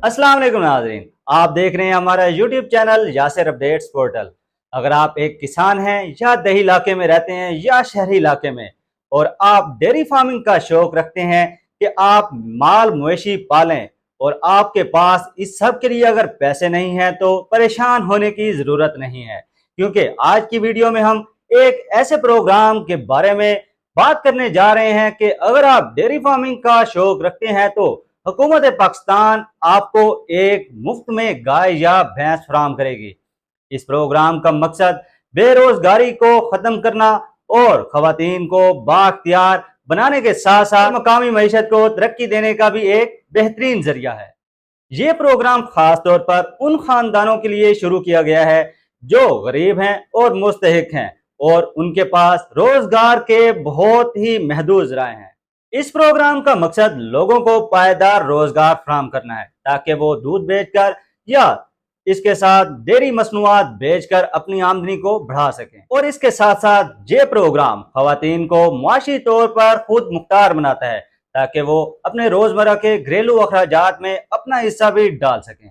अस्सलाम वालेकुम नाज़रीन, आप देख रहे हैं हमारा YouTube channel Yasir updates portal. अगर आप एक किसान हैं या देही इलाके में रहते हैं या शहरी इलाके में और आप डेयरी फार्मिंग का शौक रखते हैं कि आप माल मवेशी पालें और आपके पास इस सब के लिए अगर पैसे नहीं हैं तो परेशान होने की ज़रूरत नहीं है, क्योंकि आज की वीडियो में हम एक ऐसे प्रोग्राम के बारे में बात करने जा रहे हैं कि अगर आप डेयरी फार्मिंग का शौक रखते हैं तो हुकूमत पाकिस्तान आपको एक मुफ्त में गाय या भैंस फराहम करेगी। इस प्रोग्राम का मकसद बेरोजगारी को खत्म करना और खवातीन को बाख्तियार बनाने के साथ साथ मकामी मईशत को तरक्की देने का भी एक बेहतरीन जरिया है। ये प्रोग्राम खास तौर पर उन खानदानों के लिए शुरू किया गया है जो गरीब हैं और मुस्तहिक हैं और उनके पास रोजगार के बहुत ही महदूद ज़राए हैं। इस प्रोग्राम का मकसद लोगों को पायदार रोजगार फराहम करना है ताकि वो दूध बेचकर या इसके साथ डेयरी मसनूआत बेचकर अपनी आमदनी को बढ़ा सकें। और इसके साथ साथ ये प्रोग्राम खवातीन को मुआशी तौर पर खुद मुख्तार बनाता है ताकि वो अपने रोजमर्रा के घरेलू अखराजात में अपना हिस्सा भी डाल सकें।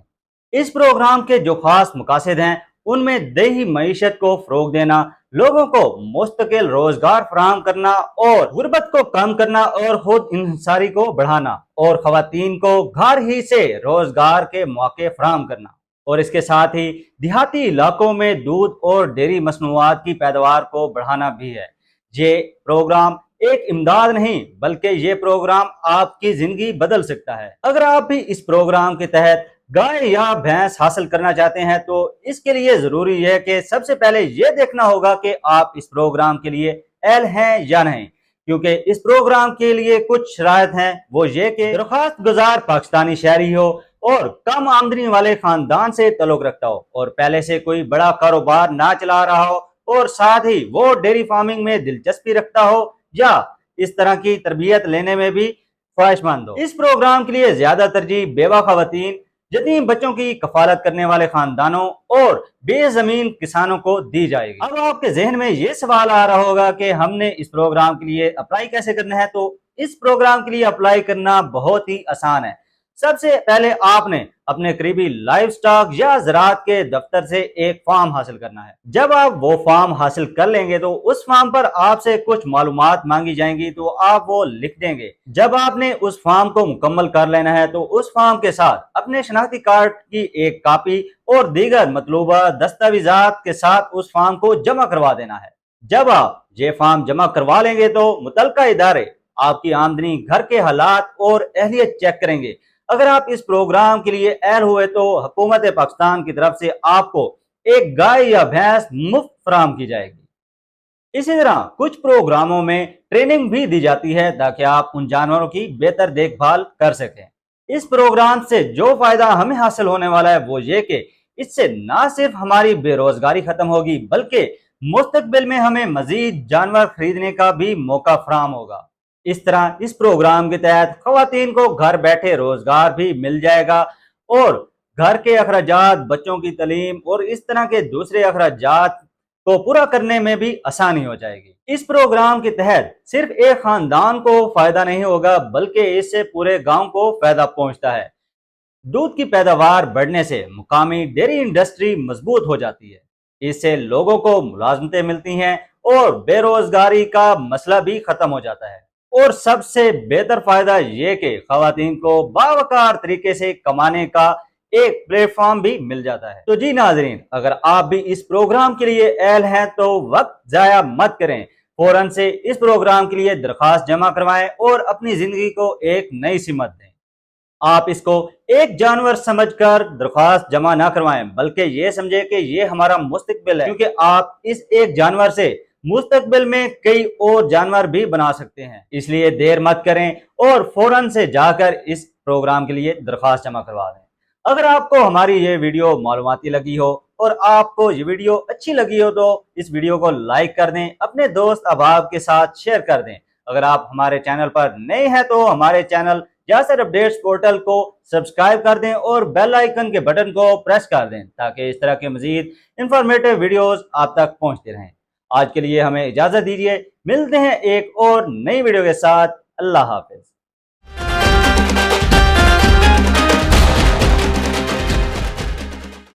इस प्रोग्राम के जो खास मकासद हैं उनमें देही मईशत को फरोग देना, लोगों को मुस्तकिल रोजगार फराहम करना और गुर्बत को कम करना और खुद इंसारी को बढ़ाना और खवातीन को घर ही से रोजगार के मौके फराहम करना। और इसके साथ ही देहाती इलाकों में दूध और डेयरी मसनूआत की पैदावार को बढ़ाना भी है। ये प्रोग्राम एक इमदाद नहीं बल्कि ये प्रोग्राम आपकी जिंदगी बदल सकता है। अगर आप भी इस प्रोग्राम के तहत गाय या भैंस हासिल करना चाहते हैं तो इसके लिए जरूरी है कि सबसे पहले ये देखना होगा कि आप इस प्रोग्राम के लिए अहल हैं या नहीं, क्योंकि इस प्रोग्राम के लिए कुछ शराइत हैं। वो ये कि दरख्वास्त गुजार पाकिस्तानी शहरी हो और कम आमदनी वाले खानदान से तल्लुक रखता हो और पहले से कोई बड़ा कारोबार ना चला रहा हो और साथ ही वो डेयरी फार्मिंग में दिलचस्पी रखता हो या इस तरह की तरबियत लेने में भी ख्वाहिशमंद हो। इस प्रोग्राम के लिए ज्यादा तरजीह बेवा खवातीन, यतीम बच्चों की कफालत करने वाले खानदानों और बेजमीन किसानों को दी जाएगी। अब आपके जहन में ये सवाल आ रहा होगा कि हमने इस प्रोग्राम के लिए अप्लाई कैसे करना है। तो इस प्रोग्राम के लिए अप्लाई करना बहुत ही आसान है। सबसे पहले आपने अपने करीबी लाइव स्टॉक या ज़राअत के दफ्तर से एक फॉर्म हासिल करना है। जब आप वो फॉर्म हासिल कर लेंगे तो उस फॉर्म पर आपसे कुछ मालूमात मांगी जाएंगी तो आप वो लिख देंगे। जब आपने उस फॉर्म को मुकम्मल कर लेना है तो उस फॉर्म के साथ अपने शनाख्ती कार्ड की एक कापी और दीगर मतलूबा दस्तावेजात के साथ उस फॉर्म को जमा करवा देना है। जब आप ये फॉर्म जमा करवा लेंगे तो मुतल्लिका इदारे आपकी आमदनी, घर के हालात और अहलियत चेक करेंगे। अगर आप इस प्रोग्राम के लिए अहल हुए तो हुकूमत पाकिस्तान की तरफ से आपको एक गाय या भैंस मुफ्त फराहम की जाएगी। इसी तरह कुछ प्रोग्रामों में ट्रेनिंग भी दी जाती है ताकि आप उन जानवरों की बेहतर देखभाल कर सकें। इस प्रोग्राम से जो फायदा हमें हासिल होने वाला है वो ये कि इससे न सिर्फ हमारी बेरोजगारी खत्म होगी बल्कि मुस्तकबिल में हमें मजीद जानवर खरीदने का भी मौका फराहम होगा। इस तरह इस प्रोग्राम के तहत खवातीन को घर बैठे रोजगार भी मिल जाएगा और घर के अखराजात, बच्चों की तालीम और इस तरह के दूसरे अखराजात को पूरा करने में भी आसानी हो जाएगी। इस प्रोग्राम के तहत सिर्फ एक खानदान को फायदा नहीं होगा बल्कि इससे पूरे गांव को फायदा पहुंचता है। दूध की पैदावार बढ़ने से मुकामी डेयरी इंडस्ट्री मजबूत हो जाती है। इससे लोगों को मुलाजमतें मिलती हैं और बेरोजगारी का मसला भी खत्म हो जाता है। और सबसे बेहतर फायदा ये कि खवातीन को बावकार तरीके से कमाने का एक प्लेटफॉर्म भी मिल जाता है। तो जी नाजरीन, अगर आप भी इस प्रोग्राम के लिए अहल हैं तो वक्त जाया मत करें, फौरन से इस प्रोग्राम के लिए दरखास्त जमा करवाएं और अपनी जिंदगी को एक नई सिमत दें। आप इसको एक जानवर समझकर दरख्वास्त जमा ना करवाएं बल्कि ये समझे कि ये हमारा मुस्तकबिल है, क्योंकि आप इस एक जानवर से मुस्तकबिल में कई और जानवर भी बना सकते हैं। इसलिए देर मत करें और फौरन से जाकर इस प्रोग्राम के लिए दरख्वास्त जमा करवा दें। अगर आपको हमारी ये वीडियो मालूमाती लगी हो और आपको ये वीडियो अच्छी लगी हो तो इस वीडियो को लाइक कर दें, अपने दोस्त अहबाब के साथ शेयर कर दें। अगर आप हमारे चैनल पर नए हैं तो हमारे चैनल यासिर अपडेट्स पोर्टल को सब्सक्राइब कर दें और बेल आइकन के बटन को प्रेस कर दें ताकि इस तरह के मजीद इंफॉर्मेटिव वीडियोस आप तक पहुंचते रहें। आज के लिए हमें इजाजत दीजिए, मिलते हैं एक और नई वीडियो के साथ। अल्लाह हाफिज।